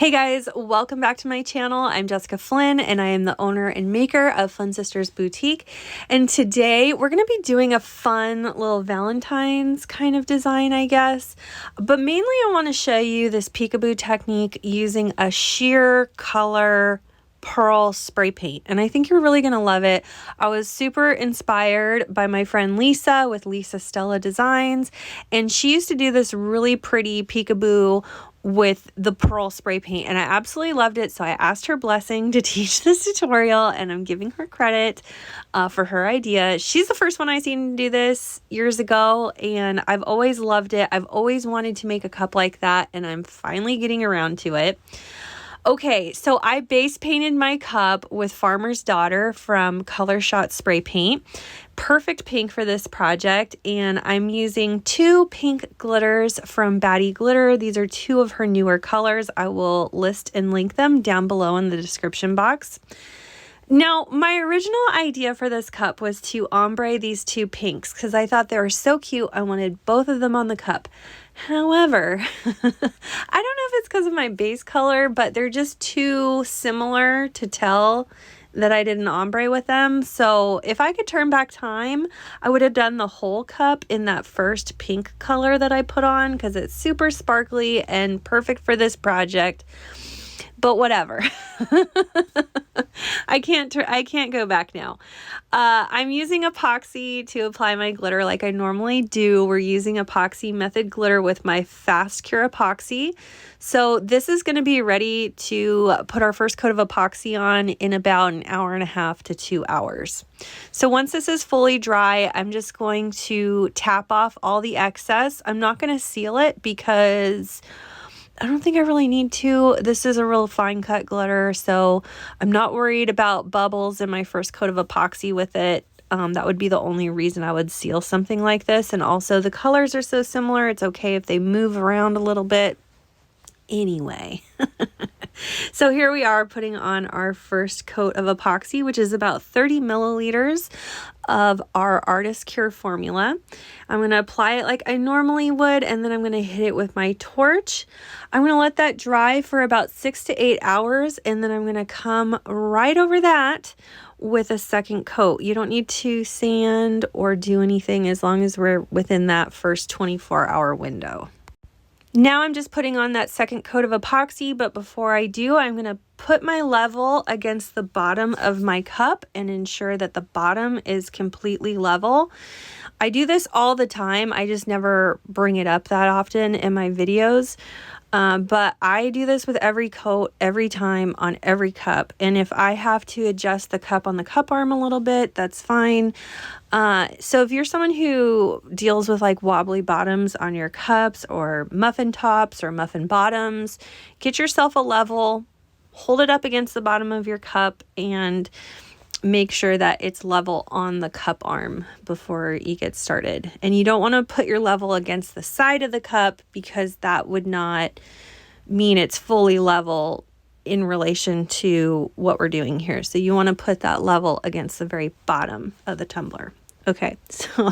Hey guys, welcome back to my channel. I'm Jessica Flynn and I am the owner and maker of Flynn Sisters Boutique. And today we're going to be doing a fun little Valentine's kind of design, I guess. But mainly I want to show you this peekaboo technique using a sheer color pearl spray paint. And I think you're really going to love it. I was super inspired by my friend Lisa with Lisa Stella Designs. And she used to do this really pretty peekaboo with the pearl spray paint and I absolutely loved it. So I asked her blessing to teach this tutorial and I'm giving her credit for her idea. She's the first one I seen do this years ago and I've always loved it. I've always wanted to make a cup like that and I'm finally getting around to it. Okay, so I base painted my cup with Farmer's Daughter from Color Shot Spray Paint. Perfect pink for this project, and I'm using two pink glitters from Batty Glitter. These are two of her newer colors. I will list and link them down below in the description box. Now, my original idea for this cup was to ombre these two pinks because I thought they were so cute. I wanted both of them on the cup. However, I don't know if it's because of my base color, but they're just too similar to tell that I did an ombre with them. So if I could turn back time, I would have done the whole cup in that first pink color that I put on because it's super sparkly and perfect for this project. But whatever. I can't go back now. I'm using epoxy to apply my glitter like I normally do. We're using epoxy method glitter with my fast cure epoxy. So this is going to be ready to put our first coat of epoxy on in about an hour and a half to 2 hours. So once this is fully dry, I'm just going to tap off all the excess. I'm not going to seal it because I don't think I really need to. This is a real fine cut glitter, so I'm not worried about bubbles in my first coat of epoxy with it. That would be the only reason I would seal something like this. And also the colors are so similar, it's okay if they move around a little bit. Anyway, so here we are putting on our first coat of epoxy, which is about 30 milliliters of our Artist Cure formula. I'm going to apply it like I normally would, and then I'm going to hit it with my torch. I'm going to let that dry for about 6 to 8 hours, and then I'm going to come right over that with a second coat. You don't need to sand or do anything as long as we're within that first 24-hour window. Now I'm just putting on that second coat of epoxy, but before I do, I'm going to put my level against the bottom of my cup and ensure that the bottom is completely level. I do this all the time. I just never bring it up that often in my videos. But I do this with every coat, every time on every cup. And if I have to adjust the cup on the cup arm a little bit, that's fine. So if you're someone who deals with like wobbly bottoms on your cups or muffin tops or muffin bottoms, get yourself a level, hold it up against the bottom of your cup and make sure that it's level on the cup arm before you get started. And you don't want to put your level against the side of the cup because that would not mean it's fully level in relation to what we're doing here. So you want to put that level against the very bottom of the tumbler. Okay, so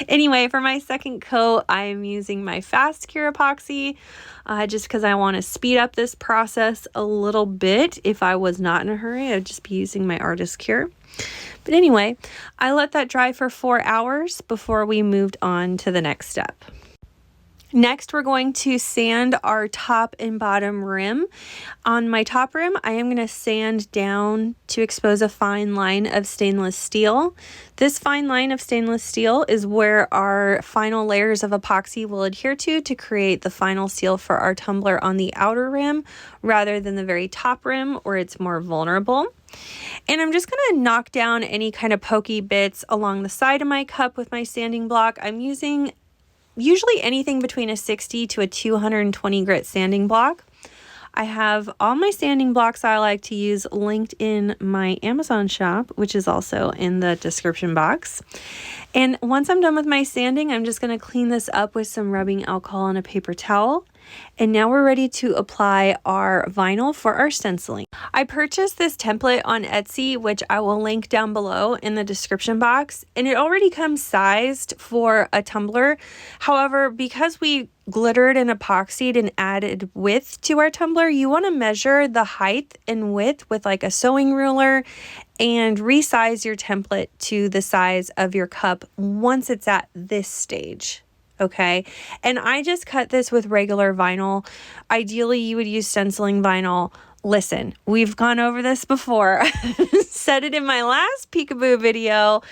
anyway, for my second coat, I'm using my Fast Cure epoxy just because I want to speed up this process a little bit. If I was not in a hurry, I'd just be using my Artist Cure. But anyway, I let that dry for 4 hours before we moved on to the next step. Next, we're going to sand our top and bottom rim. On my top rim, I am going to sand down to expose a fine line of stainless steel. This fine line of stainless steel is where our final layers of epoxy will adhere to create the final seal for our tumbler on the outer rim rather than the very top rim where it's more vulnerable. And I'm just going to knock down any kind of pokey bits along the side of my cup with my sanding block. I'm using usually anything between a 60 to a 220 grit sanding block. I have all my sanding blocks I like to use linked in my Amazon shop, which is also in the description box. And once I'm done with my sanding, I'm just going to clean this up with some rubbing alcohol and a paper towel. And now we're ready to apply our vinyl for our stenciling. I purchased this template on Etsy, which I will link down below in the description box, and it already comes sized for a tumbler. However, because we glittered and epoxied and added width to our tumbler, you want to measure the height and width with like a sewing ruler and resize your template to the size of your cup once it's at this stage. Okay, and I just cut this with regular vinyl. Ideally, you would use stenciling vinyl. Listen, we've gone over this before. Said it in my last peekaboo video,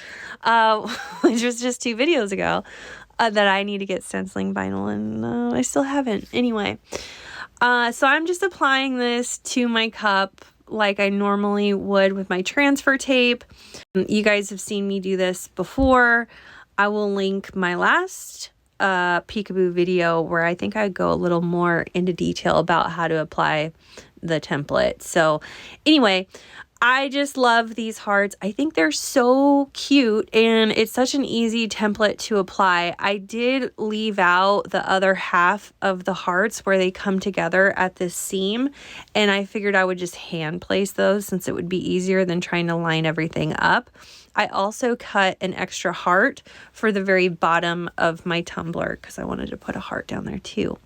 which was just 2 videos ago, that I need to get stenciling vinyl, and I still haven't. Anyway, so I'm just applying this to my cup like I normally would with my transfer tape. You guys have seen me do this before. I will link my last peekaboo video where I think I go a little more into detail about how to apply the template. So anyway, I just love these hearts. I think they're so cute, and it's such an easy template to apply. I did leave out the other half of the hearts where they come together at this seam, and I figured I would just hand place those since it would be easier than trying to line everything up. I also cut an extra heart for the very bottom of my tumbler because I wanted to put a heart down there too.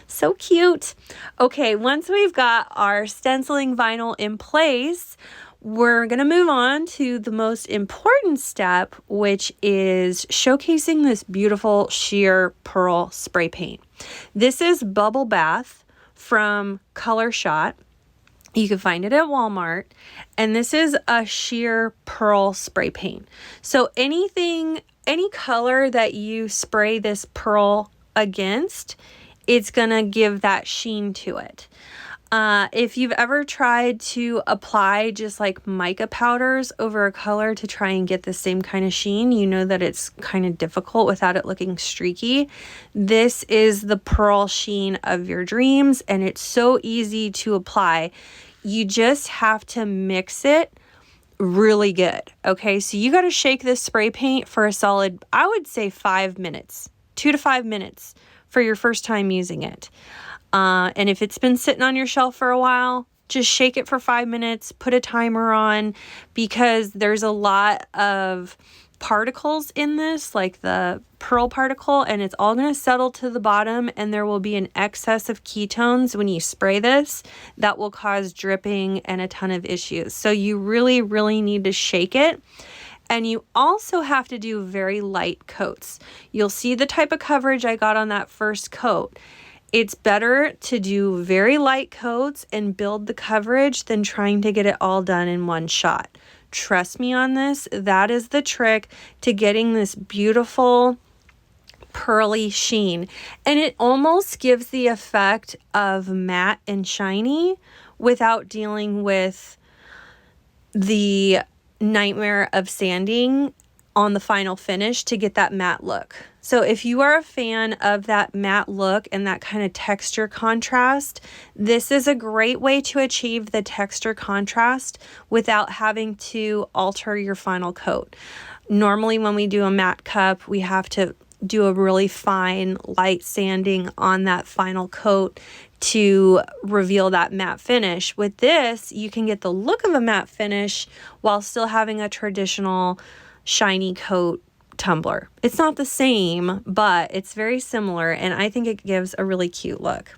So cute. Okay, once we've got our stenciling vinyl in place, we're going to move on to the most important step, which is showcasing this beautiful sheer pearl spray paint. This is Bubble Bath from Color Shot. You can find it at Walmart, and this is a sheer pearl spray paint. So any color that you spray this pearl against, it's gonna give that sheen to it. If you've ever tried to apply just like mica powders over a color to try and get the same kind of sheen, you know that it's kind of difficult without it looking streaky. This is the pearl sheen of your dreams, and it's so easy to apply. You just have to mix it really good. Okay, so you got to shake this spray paint for a solid, I would say 5 minutes, 2 to 5 minutes for your first time using it. And if it's been sitting on your shelf for a while, just shake it for 5 minutes, put a timer on, because there's a lot of particles in this, like the pearl particle, and it's all going to settle to the bottom, and there will be an excess of ketones when you spray this that will cause dripping and a ton of issues. So you really, really need to shake it. And you also have to do very light coats. You'll see the type of coverage I got on that first coat. It's better to do very light coats and build the coverage than trying to get it all done in one shot. Trust me on this. That is the trick to getting this beautiful pearly sheen. And it almost gives the effect of matte and shiny without dealing with the nightmare of sanding on the final finish to get that matte look. So if you are a fan of that matte look and that kind of texture contrast, this is a great way to achieve the texture contrast without having to alter your final coat. Normally when we do a matte cup, we have to do a really fine light sanding on that final coat to reveal that matte finish. With this, you can get the look of a matte finish while still having a traditional shiny coat tumbler. It's not the same, but it's very similar, and I think it gives a really cute look.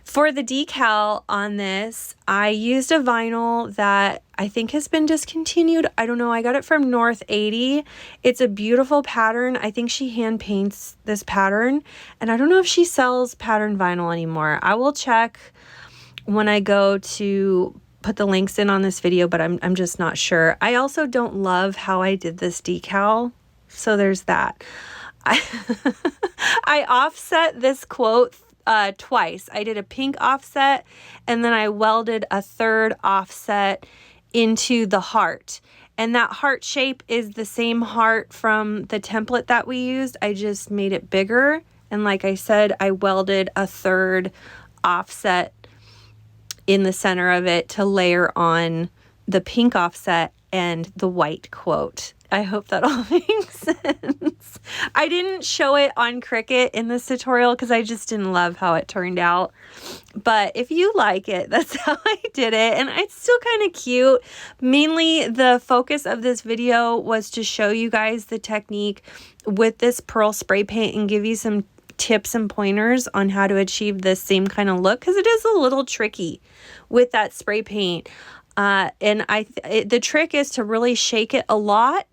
For the decal on this, I used a vinyl that I think has been discontinued. I don't know. I got it from North 80. It's a beautiful pattern. I think she hand paints this pattern, and I don't know if she sells pattern vinyl anymore. I will check when I go to put the links in on this video, but I'm just not sure. I also don't love how I did this decal, so there's that. I offset this quote twice. I did a pink offset, and then I welded a third offset into the heart. And that heart shape is the same heart from the template that we used. I just made it bigger. And like I said, I welded a third offset in the center of it to layer on the pink offset and the white quote. I hope that all makes sense. I didn't show it on Cricut in this tutorial because I just didn't love how it turned out. But if you like it, that's how I did it. And it's still kind of cute. Mainly the focus of this video was to show you guys the technique with this pearl spray paint and give you some tips and pointers on how to achieve this same kind of look, because it is a little tricky with that spray paint. And the trick is to really shake it a lot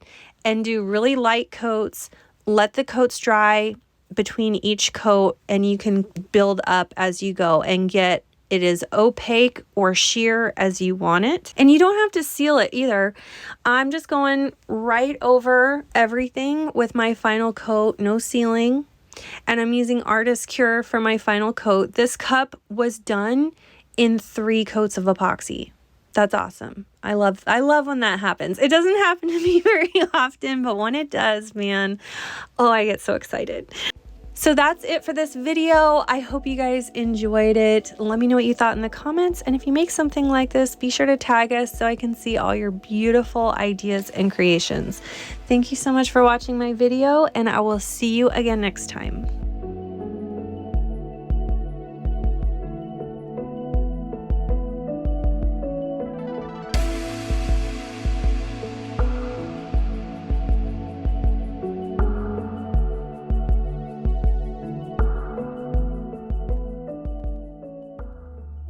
and do really light coats. Let the coats dry between each coat, and you can build up as you go and get it as opaque or sheer as you want it. And you don't have to seal it either. I'm just going right over everything with my final coat, no sealing. And I'm using Artist Cure for my final coat. This cup was done in 3 coats of epoxy. That's awesome. I love when that happens. It doesn't happen to me very often, but when it does, man, oh, I get so excited. So that's it for this video. I hope you guys enjoyed it. Let me know what you thought in the comments. And if you make something like this, be sure to tag us so I can see all your beautiful ideas and creations. Thank you so much for watching my video, and I will see you again next time.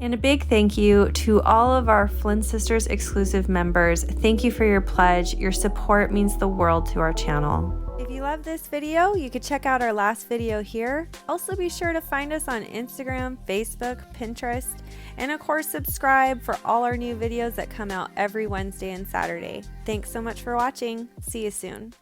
And a big thank you to all of our Flynn Sisters exclusive members. Thank you for your pledge. Your support means the world to our channel. If you love this video, you could check out our last video here. Also be sure to find us on Instagram, Facebook, Pinterest, and of course subscribe for all our new videos that come out every Wednesday and Saturday. Thanks so much for watching. See you soon.